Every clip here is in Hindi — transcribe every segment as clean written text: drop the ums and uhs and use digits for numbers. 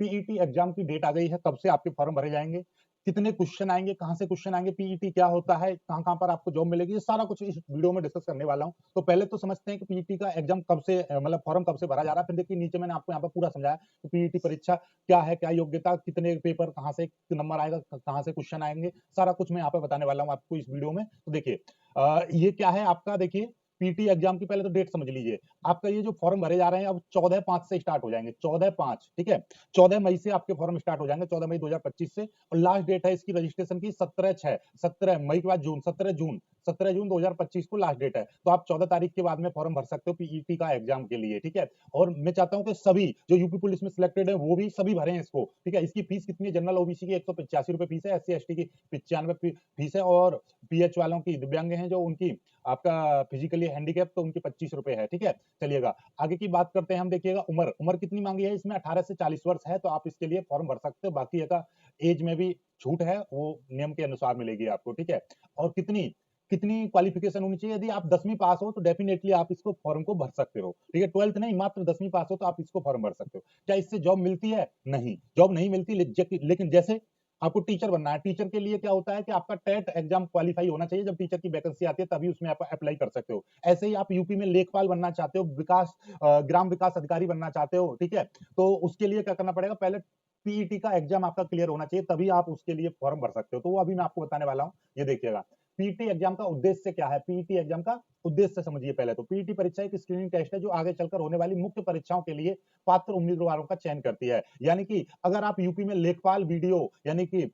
पीईटी एग्जाम की डेट आ गई है, कब से आपके फॉर्म भरे जाएंगे, कितने क्वेश्चन आएंगे, कहां से क्वेश्चन आएंगे, पीईटी क्या होता है, कहां कहां पर आपको जॉब मिलेगी, ये सारा कुछ इस वीडियो में डिस्कस करने वाला हूं। तो पहले तो समझते हैं कि पीईटी का एग्जाम कब से मतलब फॉर्म कब से भरा जा रहा है। फिर देखिए नीचे मैंने आपको यहाँ पर पूरा समझाया कि पीईटी परीक्षा क्या है, क्या योग्यता, कितने पेपर, कहां से नंबर आएगा, कहां से क्वेश्चन आएंगे, सारा कुछ मैं यहाँ पे बताने वाला हूँ आपको इस वीडियो में। तो देखिए ये क्या है आपका, देखिए पीटी एग्जाम की पहले तो डेट समझ लीजिए। आपका ये जो फॉर्म भरे जा रहे हैं अब 14/5 से स्टार्ट हो जाएंगे, 14/5, ठीक है। 14 मई से आपके फॉर्म स्टार्ट हो जाएंगे, 14 मई 2025 से। और लास्ट डेट है इसकी रजिस्ट्रेशन की 17/6, 17 मई के बाद जून, 17 जून 2025 को लास्ट डेट है। तो आप 14 तारीख के बाद में फॉर्म भर सकते हो पीईटी का एग्जाम के लिए, ठीक है। और मैं चाहता हूं कि सभी जो यूपी पुलिस में सिलेक्टेड है वो भी सभी भरे हैं इसको, ठीक है। इसकी फीस कितनी है, जनरल ओबीसी की 185 रुपए फीस है, एससी एसटी की 95 फीस है, और पीएच वालों की, दिव्यांग हैं जो, उनकी आपका फिजिकली हैंडीकैप, तो उनकी 25 रुपए है, ठीक है। चलिएगा आगे की बात करते हैं हम। देखिएगा उम्र, उम्र कितनी मांगी है इसमें, 18 से 40 वर्ष है, तो आप इसके लिए फॉर्म भर सकते हो। बाकी का एज में भी छूट है, वो नियम के अनुसार मिलेगी आपको, ठीक है। और कितनी कितनी क्वालिफिकेशन होनी चाहिए, यदि आप 10वीं पास हो तो डेफिनेटली आप इसको फॉर्म को भर सकते हो, ठीक है। 12th नहीं, मात्र 10वीं पास हो तो आप इसको फॉर्म भर सकते हो। क्या इससे जॉब मिलती है? नहीं, जॉब नहीं मिलती, लेकिन जैसे आपको टीचर बनना है, टीचर के लिए क्या होता है कि आपका टेट एग्जाम क्वालिफाई होना चाहिए, जब टीचर की वैकेंसी आती है तभी उसमें आप अप्लाई कर सकते हो। ऐसे ही आप यूपी में लेखपाल बनना चाहते हो, ग्राम विकास अधिकारी बनना चाहते हो, ठीक है, तो उसके लिए क्या करना पड़ेगा, पहले पीईटी का एग्जाम आपका क्लियर होना चाहिए, तभी आप उसके लिए फॉर्म भर सकते हो। तो वो अभी मैं आपको बताने वाला हूँ, ये देखिएगा। पीईटी एग्जाम का उद्देश्य क्या है, पीईटी एग्जाम का उद्देश्य समझिए पहले तो। पीईटी परीक्षा एक स्क्रीनिंग टेस्ट है जो आगे चलकर होने वाली मुख्य परीक्षाओं के लिए पात्र उम्मीदवारों का चयन करती है। यानी कि अगर आप यूपी में लेखपाल, वीडियो यानी कि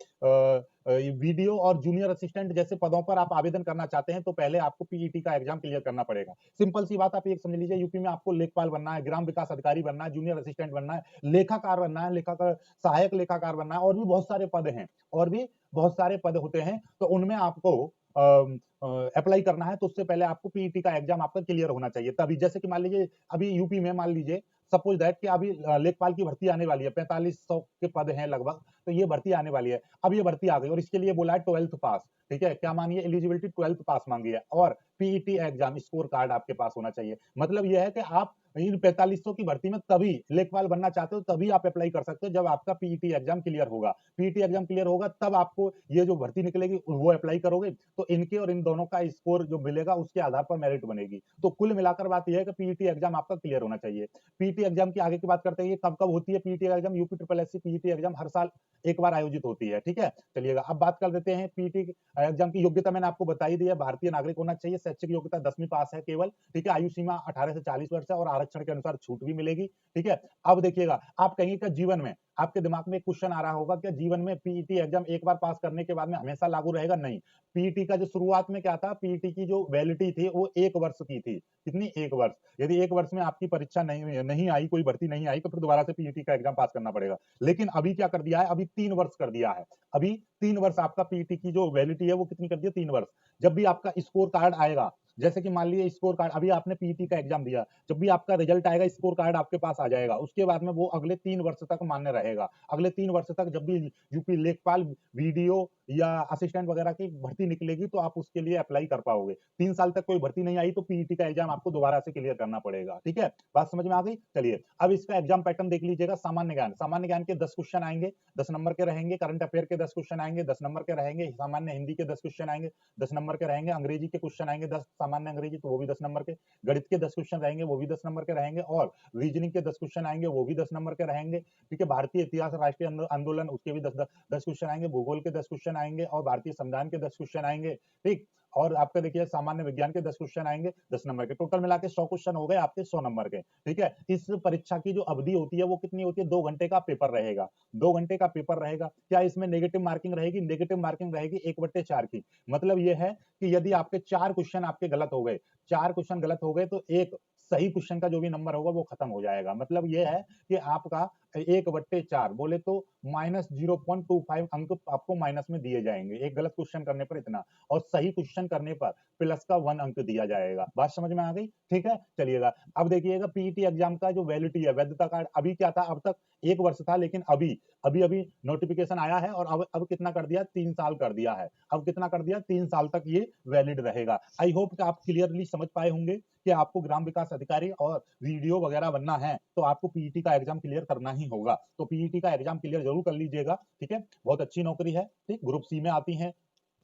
वीडियो और जूनियर असिस्टेंट जैसे पदों पर आप आवेदन करना चाहते हैं, तो पहले आपको पीईटी का एग्जाम क्लियर करना पड़ेगा। सिंपल सी बात आप एक समझ लीजिए, यूपी में आपको लेखपाल बनना है, ग्राम विकास अधिकारी बनना है, जूनियर असिस्टेंट बनना है, लेखाकार बनना है, लेखाकार, सहायक लेखाकार बनना है, और भी बहुत सारे पद हैं, और भी बहुत सारे पद होते हैं। तो उनमें आपको अप्लाई करना है, तो उससे पहले आपको पीईटी का एग्जाम आपका क्लियर होना चाहिए, तभी। जैसे कि मान लीजिए अभी यूपी में, मान लीजिए सपोज दैट कि अभी लेखपाल की भर्ती आने वाली है, 4500 के पद हैं लगभग, तो ये भर्ती आने वाली है। अब ये भर्ती आ गई और इसके लिए बोला है 12th पास, ठीक है। क्या मांगी है, एलिजिबिलिटी 12th पास मांगी है, और पीईटी एग्जाम स्कोर कार्ड आपके पास होना चाहिए। मतलब यह है कि आप इन 4500 की भर्ती में तभी लेखपाल बनना चाहते हो, तभी आप अप्लाई कर सकते हो जब आपका पीईटी एग्जाम क्लियर होगा। पीईटी एग्जाम क्लियर होगा तब आपको ये जो भर्ती निकलेगी वो अप्लाई करोगे, तो इनके और इन दोनों का स्कोर जो मिलेगा उसके आधार पर मेरिट बनेगी। तो कुल मिलाकर बात यह है कि पीईटी एग्जाम आपका क्लियर होना चाहिए। पीईटी एग्जाम की आगे की बात करते हैं, कब कब होती है PET exam. UP triple SC PET exam हर साल एक बार आयोजित होती है, ठीक है। चलिएगा अब बात कर देते हैं पीईटी एग्जाम की योग्यता। मैंने आपको बताई दी है, भारतीय नागरिक होना चाहिए, शैक्षिक योग्यता 10वीं पास है केवल, ठीक है। आयु सीमा 18 से 40 वर्ष है और आरक्षण के अनुसार छूट भी मिलेगी, ठीक है। अब देखिएगा, आप कहेंगे कि जीवन में, आपके दिमाग में एक क्वेश्चन आ रहा होगा कि जीवन में पीईटी एग्जाम एक बार पास करने के बाद में हमेशा लागू रहेगा? नहीं। पीईटी का जो शुरुआत में क्या था, पीईटी की जो वैलिडिटी थी वो 1 वर्ष की थी। कितनी? 1 वर्ष। यदि 1 वर्ष में आपकी परीक्षा नहीं आई, कोई भर्ती नहीं आई, तो फिर दोबारा से पीईटी का एग्जाम पास करना पड़ेगा। लेकिन अभी क्या कर दिया है, अभी 3 वर्ष कर दिया है। अभी 3 वर्ष आपका पीईटी की जो वैलिडिटी है वो कितनी कर दी है? 3 वर्ष। जब भी आपका स्कोर कार्ड आएगा, जैसे कि मान लीजिए स्कोर कार्ड, अभी आपने पीईटी का एग्जाम दिया, जब भी आपका रिजल्ट आएगा स्कोर कार्ड आपके पास आ जाएगा, उसके बाद में वो अगले 3 वर्ष तक मान्य रहेगा। अगले 3 वर्ष तक जब भी यूपी लेखपाल, वीडियो या असिस्टेंट वगैरह की भर्ती निकलेगी तो आप उसके लिए अप्लाई कर पाओगे। 3 साल तक कोई भर्ती नहीं आई तो पीईटी का एग्जाम आपको दोबारा से क्लियर करना पड़ेगा, ठीक है। बात समझ में आ गई? चलिए अब इसका एग्जाम पैटर्न देख लीजिएगा। सामान्य ज्ञान, सामान्य ज्ञान के 10 क्वेश्चन आएंगे, 10 नंबर के रहेंगे। करंट अफेयर के 10 क्वेश्चन आएंगे, 10 नंबर के रहेंगे। सामान्य हिंदी के 10 क्वेश्चन आएंगे, 10 नंबर के रहेंगे। अंग्रेजी के क्वेश्चन आएंगे 10, सामान्य अंग्रेजी, तो वो भी 10 नंबर के। गणित के 10 क्वेश्चन रहेंगे, वो भी 10 नंबर के रहेंगे। और रीजनिंग के 10 क्वेश्चन आएंगे, वो भी 10 नंबर के रहेंगे, ठीक है। भारतीय इतिहास, राष्ट्रीय आंदोलन, उसके भी 10 क्वेश्चन आएंगे। भूगोल के 10 क्वेश्चन आएंगे और भारतीय संविधान के 10 क्वेश्चन आएंगे, ठीक। और आपका देखिए सामान्य विज्ञान के 10 क्वेश्चन आएंगे, 10 नंबर के। टोटल मिला के 100 क्वेश्चन हो गए आपके 100 नंबर के, ठीक है। इस परीक्षा की जो अवधि होती है वो कितनी होती है? 2 घंटे का पेपर रहेगा, 2 घंटे का पेपर रहेगा। क्या इसमें नेगेटिव मार्किंग रहेगी? नेगेटिव मार्किंग रहेगी 1/4 की। मतलब ये है कि यदि आपके 4 क्वेश्चन आपके गलत हो गए, 4 क्वेश्चन गलत हो गए, तो एक सही क्वेश्चन का जो भी नंबर होगा वो खत्म हो जाएगा। मतलब ये है कि आपका 1/4 बोले तो -0.25 अंक आपको माइनस में दिए जाएंगे, एक गलत क्वेश्चन करने पर इतना, और सही क्वेश्चन करने पर प्लस का 1 अंक दिया जाएगा। बात समझ में आ गई? ठीक है। चलिएगा अब देखिएगा पीईटी एग्जाम का जो वैलिडिटी है, वैधता कार्ड, अभी क्या था, अब तक 1 वर्ष था, लेकिन अभी अभी अभी नोटिफिकेशन आया है और अब कितना कर दिया? 3 साल कर दिया है। अब कितना कर दिया? 3 साल तक ये वैलिड रहेगा। आई होप कि आप क्लियरली समझ पाए होंगे कि आपको ग्राम विकास अधिकारी और वीडियो वगैरह बनना है तो आपको पीईटी का एग्जाम क्लियर करना ही नहीं होगा। तो पीईटी का एग्जाम क्लियर जरूर कर लीजिएगा, ठीक है। बहुत अच्छी नौकरी है, ठीक, ग्रुप सी में आती है,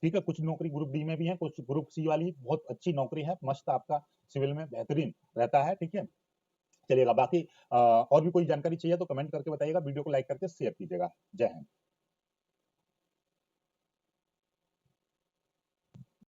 ठीक है, कुछ नौकरी ग्रुप डी में भी है, कुछ ग्रुप सी वाली बहुत अच्छी नौकरी है, मस्त आपका सिविल में बेहतरीन रहता है, ठीक है। चलिएगा, बाकी और भी कोई जानकारी चाहिए तो कमेंट करके बताइएगा, वीडियो को लाइक करके शेयर कीजिएगा। जय हिंद।